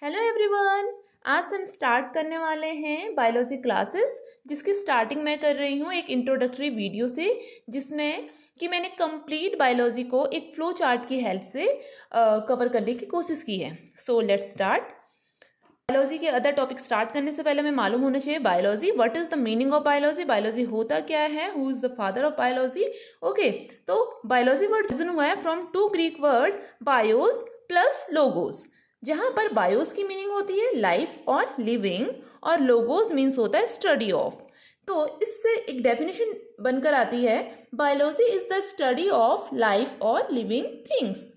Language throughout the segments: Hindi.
Hello everyone. आज हम स्टार्ट करने वाले हैं बायोलॉजी क्लासेस, जिसकी स्टार्टिंग मैं कर रही हूँ एक इंट्रोडक्टरी वीडियो से, जिसमें कि मैंने कंप्लीट बायोलॉजी को एक फ्लो चार्ट की हेल्प से कवर करने की कोशिश की है। So let's start. बायोलॉजी के अदर टॉपिक स्टार्ट करने से पहले हमें मालूम होना चाहिए biology, what is the meaning of biology, biology होता क्या है, who is the father of biology. Okay, तो बायोलॉजी वर्ड रिजन हुआ है from two Greek word bios plus logos, जहां पर बायोस की मीनिंग होती है लाइफ और लिविंग, और लोगोस मीन्स होता है स्टडी ऑफ। तो इससे एक डेफिनेशन बनकर आती है, biology is the study of life और living things.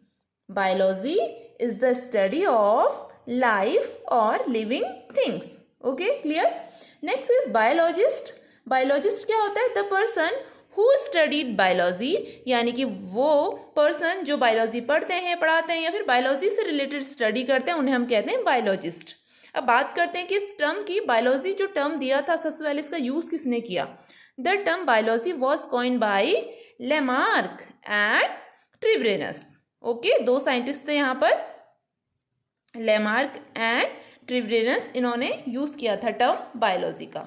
Biology is the study of life और living things. Okay, clear. Next is biologist. Biologist क्या होता है? The person who studied biology, यानी कि वो पर्सन जो बायोलॉजी पढ़ते हैं, पढ़ाते हैं या फिर बायोलॉजी से रिलेटेड स्टडी करते हैं, उन्हें हम कहते हैं बायोलॉजिस्ट। अब बात करते हैं कि इस टर्म की, बायोलॉजी जो टर्म दिया था सबसे पहले इसका यूज किसने किया? The term biology was coined by Lamarck and Treviranus. Okay, दो साइंटिस्ट थे यहाँ पर, लेमार्क एंड ट्रिब्रेनस, इन्होंने यूज किया था टर्म बायोलॉजी का।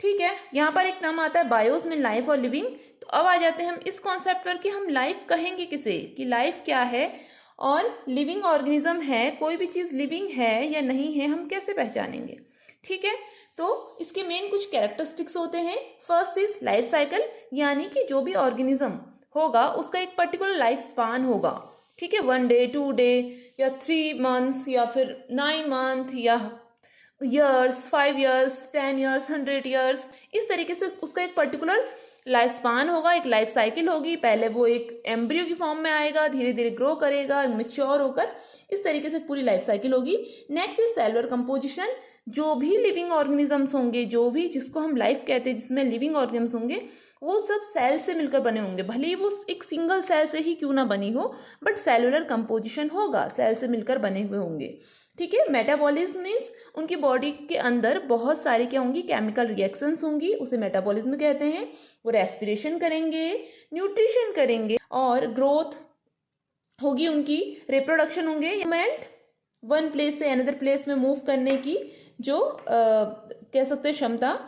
ठीक है, यहाँ पर एक टर्म आता है बायोस में लाइफ और लिविंग। तो अब आ जाते हैं हम इस कॉन्सेप्ट पर कि हम लाइफ कहेंगे किसे, कि लाइफ क्या है और लिविंग ऑर्गेनिज्म है, कोई भी चीज़ लिविंग है या नहीं है, हम कैसे पहचानेंगे। ठीक है, तो इसके मेन कुछ कैरेक्टरिस्टिक्स होते हैं। फर्स्ट इज लाइफ साइकिल, यानी कि जो भी ऑर्गेनिज्म होगा उसका एक पर्टिकुलर लाइफ स्पान होगा। ठीक है, 1 डे 2 डे या 3 मंथ्स या फिर 9 मंथ या ईयर्स, 5 ईयर्स, 10 ईयर्स, 100 ईयर्स, इस तरीके से उसका एक पर्टिकुलर लाइफ स्पान होगा, एक लाइफ साइकिल होगी। पहले वो एक एम्ब्रियो की फॉर्म में आएगा, धीरे धीरे ग्रो करेगा, मैच्योर होकर, इस तरीके से पूरी लाइफ साइकिल होगी। Next is cellular composition. जो भी लिविंग ऑर्गेनिजम्स होंगे, जो भी जिसको हम लाइफ कहते हैं, जिसमें लिविंग ऑर्गेनिजम्स होंगे, वो सब सेल से मिलकर बने होंगे, भले ही वो एक सिंगल सेल से ही क्यों ना बनी हो, बट सेलुलर कंपोजिशन होगा, सेल से मिलकर बने हुए होंगे। ठीक है, मेटाबॉलिज्म मीन्स उनकी बॉडी के अंदर बहुत सारी क्या होंगी, केमिकल रिएक्शंस होंगी, उसे मेटाबॉलिज्म कहते हैं। वो रेस्पिरेशन करेंगे, न्यूट्रिशन करेंगे और ग्रोथ होगी, उनकी रिप्रोडक्शन होंगे, मूवमेंट वन प्लेस से अनदर प्लेस में मूव करने की जो कह सकते हैं क्षमता।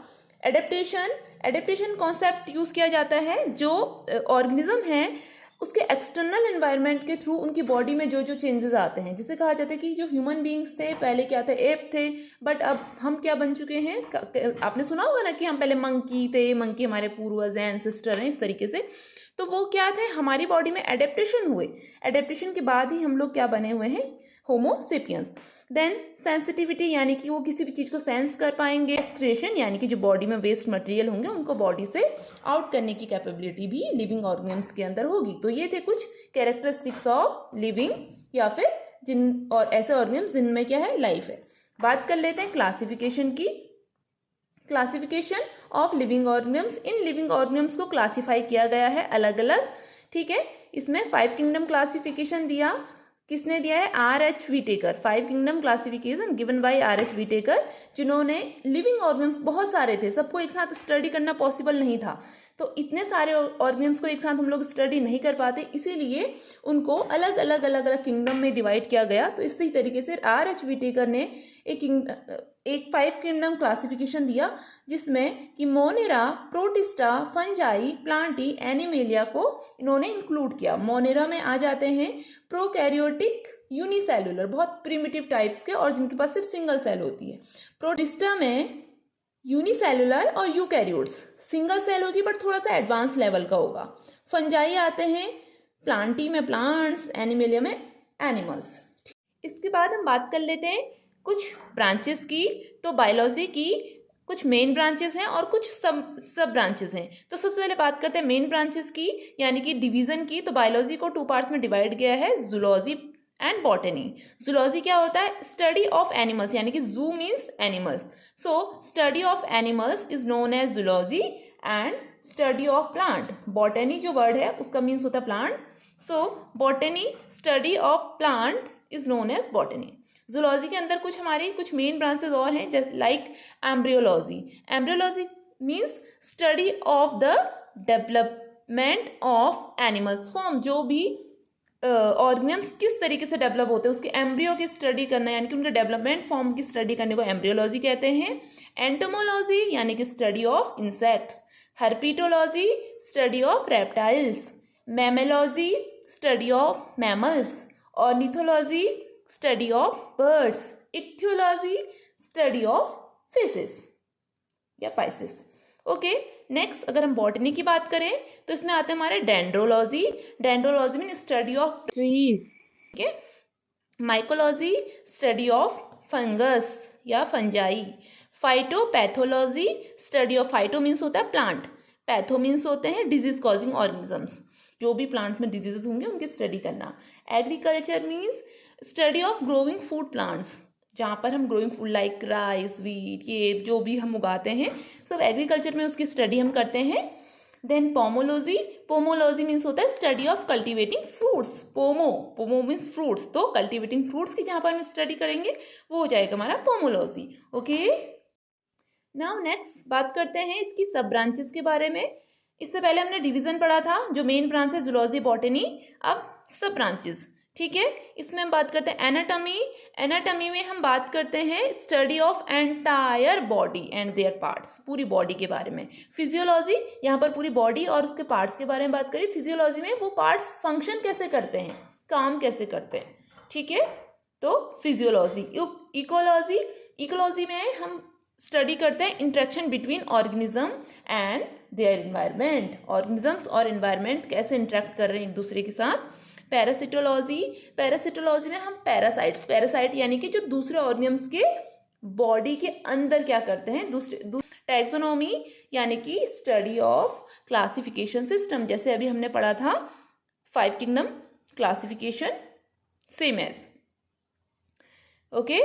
एडेप्टेशन, एडेप्टेशन कॉन्सेप्ट यूज किया जाता है, जो ऑर्गेनिज्म है उसके एक्सटर्नल एनवायरनमेंट के थ्रू उनकी बॉडी में जो जो चेंजेस आते हैं, जिसे कहा जाता है कि जो ह्यूमन बीइंग्स थे पहले क्या थे, एप थे, बट अब हम क्या बन चुके हैं। आपने सुना होगा ना कि हम पहले मंकी थे, मंकी हमारे पूर्वज हैं, एंसेस्टर हैं, इस तरीके से। तो वो क्या थे, हमारी बॉडी में एडेप्टेशन हुए, एडेप्टेशन के बाद ही हम लोग क्या बने हुए हैं, होमो सेपियंस। देन सेंसिटिविटी, यानी कि वो किसी भी चीज़ को सेंस कर पाएंगे। एक्सक्रीशन, यानी कि जो बॉडी में वेस्ट मटेरियल होंगे उनको बॉडी से आउट करने की कैपेबिलिटी भी लिविंग ऑर्गेनिज्म्स के अंदर होगी। तो ये थे कुछ कैरेक्टरिस्टिक्स ऑफ लिविंग, या फिर जिन और ऐसे ऑर्गेनिज्म जिनमें क्या है, लाइफ है। बात कर लेते हैं क्लासिफिकेशन की। Classification of living organisms. In living organisms को क्लासिफाई किया गया है अलग अलग। ठीक है, इसमें 5 किंगडम क्लासिफिकेशन दिया, किसने दिया है, R.H. Whittaker. 5 kingdom classification given by R.H. Whittaker, जिन्होंने लिविंग ऑर्गेनिज्म्स बहुत सारे थे, सबको एक साथ स्टडी करना पॉसिबल नहीं था, तो इतने सारे ऑर्गेनिज्म्स को एक साथ हम लोग स्टडी नहीं कर पाते, इसीलिए उनको अलग अलग अलग अलग किंगडम में डिवाइड किया गया। तो इसी तरीके से R.H. विटेकर ने एक 5 किंगडम क्लासिफिकेशन दिया, जिसमें कि Monera, protista, fungi, Plantae, animalia को इन्होंने इंक्लूड किया। मोनेरा में आ जाते हैं प्रोकैरियोटिक यूनिसेलुलर, बहुत प्रिमिटिव टाइप्स के और जिनके पास सिर्फ सिंगल सेल होती है। प्रोटिस्टा में यूनिसेलुलर और यूकैरियोट्स, सिंगल सेल होगी बट थोड़ा सा एडवांस लेवल का होगा। फंजाई आते हैं प्लांटी में प्लांट्स, एनिमेलिया में एनिमल्स। इसके बाद हम बात कर लेते हैं कुछ ब्रांचेस की। तो बायोलॉजी की कुछ मेन ब्रांचेस हैं और कुछ सब ब्रांचेस हैं। तो सबसे पहले बात करते हैं मेन ब्रांचेस की, यानी कि डिवीजन की। तो बायोलॉजी को 2 पार्ट्स में डिवाइड किया है, जूलॉजी एंड बॉटनी। जूलॉजी क्या होता है, स्टडी ऑफ एनिमल्स, यानी कि zoo means animals, so study of animals is known as zoology. And study of plant, botany जो वर्ड है उसका मीन्स होता है plant, so botany, study of plant is known as botany. Zoology के अंदर कुछ मेन ब्रांचेस और हैं, जैसे like embryology. Embryology means study of the development of animals form, जो भी ऑर्गेनिम्स किस तरीके से डेवलप होते हैं, उसके एम्ब्रियो की स्टडी करना यानी कि उनके डेवलपमेंट फॉर्म की स्टडी करने को एम्ब्रियोलॉजी कहते हैं। एंटोमोलॉजी यानी कि study of insects. Herpetology study of reptiles. Mammalogy study of mammals. Ornithology study of birds. Ichthyology study of fishes या पाइसेस। ओके, नेक्स्ट अगर हम बॉटनी की बात करें तो इसमें आते हैं हमारे dendrology. Dendrology mean study of trees. ठीक है। माइकोलॉजी स्टडी ऑफ फंगस या fungi. Phytopathology study of, phyto means होता है प्लांट, पैथो मीन्स होते हैं डिजीज कॉजिंग ऑर्गेनिजम्स, जो भी प्लांट में डिजीजेस होंगे उनकी स्टडी करना। Agriculture means study of growing food plants, जहाँ पर हम growing food like rice, wheat, ये जो भी हम उगाते हैं सब एग्रीकल्चर में उसकी स्टडी हम करते हैं। देन पोमोलॉजी, पोमोलॉजी मीन्स होता है study of cultivating fruits. Pomo means fruits, तो कल्टिवेटिंग फ्रूट्स की जहाँ पर हम स्टडी करेंगे वो हो जाएगा हमारा पोमोलॉजी। ओके, नाउ नेक्स्ट बात करते हैं इसकी सब ब्रांचेस के बारे में। इससे पहले हमने डिवीजन पढ़ा था, जो मेन ब्रांच है जूलॉजी बॉटनी, अब सब ब्रांचेस। ठीक है, इसमें हम बात करते हैं एनाटॉमी। एनाटॉमी में हम बात करते हैं study of entire body and there parts, पूरी बॉडी के बारे में। फिजियोलॉजी, यहाँ पर पूरी बॉडी और उसके पार्ट्स के बारे में बात करें। फिजियोलॉजी में वो पार्ट्स फंक्शन कैसे करते हैं, काम कैसे करते हैं। ठीक है, तो फिजियोलॉजी। इकोलॉजी, इकोलॉजी में हम स्टडी करते हैं interaction between organism and their environment, organisms और इन्वायरमेंट कैसे इंटरेक्ट कर रहे हैं एक दूसरे के साथ। पैरासिटोलॉजी, पैरासिटोलॉजी में हम पैरासाइट्स, पैरासाइट यानी कि जो दूसरे ऑर्गेनिम्स के बॉडी के अंदर क्या करते हैं, दूसरे। टैक्सोनॉमी यानी कि स्टडी ऑफ क्लासिफिकेशन सिस्टम, जैसे अभी हमने पढ़ा था 5 kingdom classification, same as. Okay,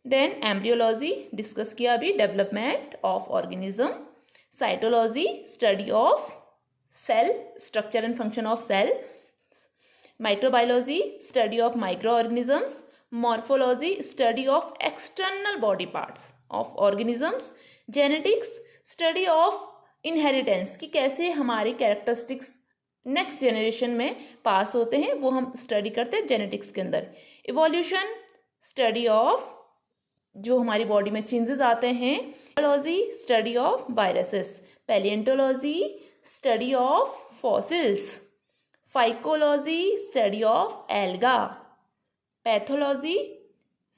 then embryology discuss किया अभी, development of organism. Cytology study of cell, structure and function of cell. Microbiology study of micro organisms. Morphology study of external body parts of organisms. Genetics study of inheritance, कि कैसे हमारे कैरेक्टरिस्टिक्स नेक्स्ट जनरेशन में पास होते हैं, वो हम स्टडी करते हैं जेनेटिक्स के अंदर। इवोल्यूशन स्टडी ऑफ जो हमारी बॉडी में चेंजेस आते हैं। Biology study of viruses. Palaeontology study of fossils. Phycology study of alga. Pathology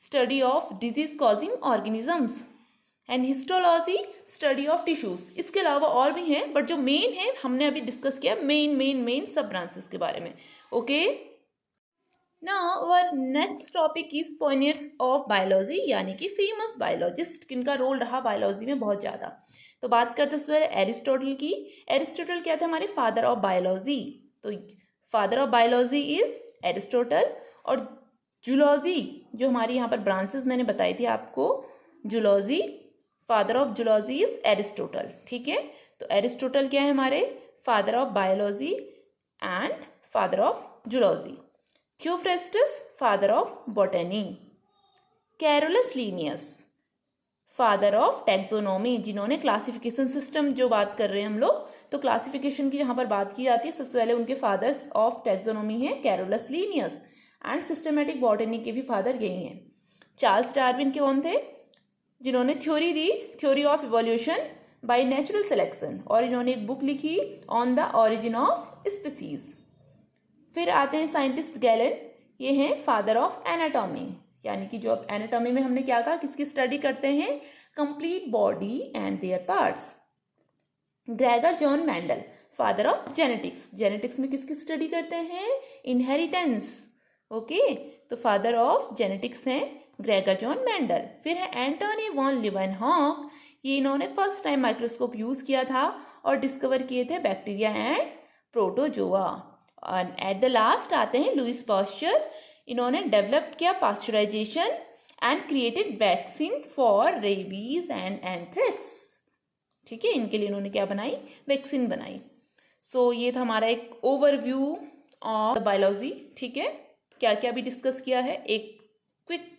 study of disease causing organisms. And histology study of tissues. इसके अलावा और भी हैं, बट जो मेन है हमने अभी डिस्कस किया मेन सब ब्रांचेस के बारे में। Okay, now our next topic is pioneers of biology, यानी कि फेमस बायोलॉजिस्ट, किनका रोल रहा बायोलॉजी में बहुत ज़्यादा। तो बात करते हैं एरिस्टोटल की। एरिस्टोटल क्या थे, हमारे फादर ऑफ बायोलॉजी। तो father of biology is Aristotle. और जूलॉजी, जो हमारी यहाँ पर ब्रांचेस मैंने बताई थी आपको, zoology, father of zoology is Aristotle. ठीक है, तो एरिस्टोटल क्या है हमारे father of biology and father of zoology. Theophrastus father of botany. Carolus Linnaeus father of taxonomy, जिन्होंने क्लासिफिकेशन सिस्टम, जो बात कर रहे हैं हम लोग, तो क्लासिफिकेशन की यहाँ पर बात की जाती है, सबसे पहले उनके फादर्स ऑफ टैक्सोनॉमी है Carolus Linnaeus, and systematic botany के भी फादर यही हैं। चार्ल्स डार्विन के कौन थे, जिन्होंने theory the, theory of evolution by natural selection, और इन्होंने एक बुक लिखी on the origin of species. फिर आते हैं साइंटिस्ट गैलन, ये हैं फादर ऑफ एनाटॉमी, यानी कि जो अब एनाटॉमी में हमने क्या कहा, किसकी स्टडी करते हैं, complete body and there parts. Gregor John Mendel father of genetics, genetics में किसकी स्टडी करते हैं, इनहेरिटेंस। ओके, तो फादर ऑफ जेनेटिक्स हैं ग्रेगर जॉन मेंडल। फिर है एंटोनी वॉन लीवेनहॉक, ये इन्होंने फर्स्ट टाइम माइक्रोस्कोप यूज किया था और डिस्कवर किए थे बैक्टीरिया एंड प्रोटोजोआ। और एट द लास्ट आते हैं लुइस पास्चर, इन्होंने डेवलप किया pasteurization and created vaccine for rabies and anthrax. ठीक है, इनके लिए इन्होंने क्या बनाई, वैक्सीन बनाई। सो ये था हमारा एक ओवरव्यू ऑफ बायोलॉजी। ठीक है, क्या क्या भी डिस्कस किया है, एक क्विक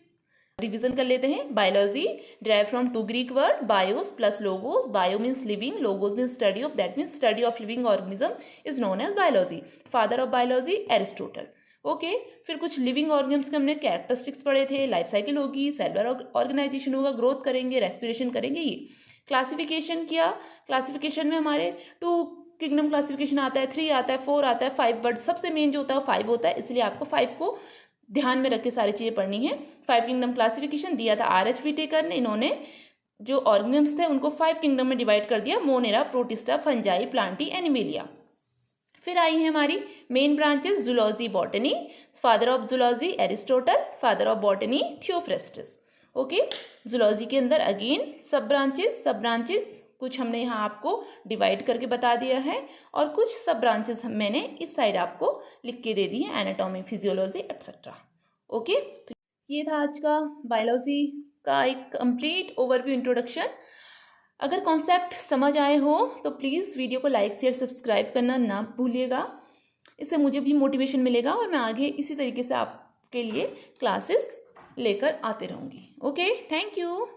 रिवीजन कर लेते हैं। Biology derive from 2 Greek word, bios plus logos. Bio means living, logos means study of, that means study of living organism is known as biology. Father of biology Aristotle. Okay. फिर कुछ लिविंग ऑर्गन्स के हमने कैरेक्टरिस्टिक्स पढ़े थे, लाइफ साइकिल होगी, सेलुलर ऑर्गेनाइजेशन होगा, ग्रोथ करेंगे, रेस्पिरेशन करेंगे, ये क्लासिफिकेशन किया। क्लासिफिकेशन में हमारे 2 किंगडम क्लासिफिकेशन आता है, 3 आता है, 4 आता है, 5, बट सबसे मेन जो होता है 5 होता है, इसलिए आपको 5 को ध्यान में रख के सारी चीज़ें पढ़नी है। 5 किंगडम क्लासिफिकेशन दिया था RH व्हिटेकर ने। इन्होंने जो ऑर्गेनिम्स थे उनको 5 किंगडम में डिवाइड कर दिया, Monera, protista, fungi, Plantae, animalia. फिर आई है हमारी main branches, zoology, botany. Father of zoology Aristotle, father of botany Theophrastus. Okay, zoology के अंदर अगेन सब ब्रांचेस कुछ हमने यहाँ आपको डिवाइड करके बता दिया है, और कुछ सब ब्रांचेस मैंने इस साइड आपको लिख के दे दी है, एनाटॉमी, फिजियोलॉजी एट्सेट्रा। ओके, तो ये था आज का बायोलॉजी का एक कंप्लीट ओवरव्यू, इंट्रोडक्शन। अगर कॉन्सेप्ट समझ आए हो तो प्लीज़ वीडियो को लाइक, शेयर, सब्सक्राइब करना ना भूलिएगा। इससे मुझे भी मोटिवेशन मिलेगा और मैं आगे इसी तरीके से आपके लिए क्लासेस लेकर आते रहूँगी। Okay, thank you.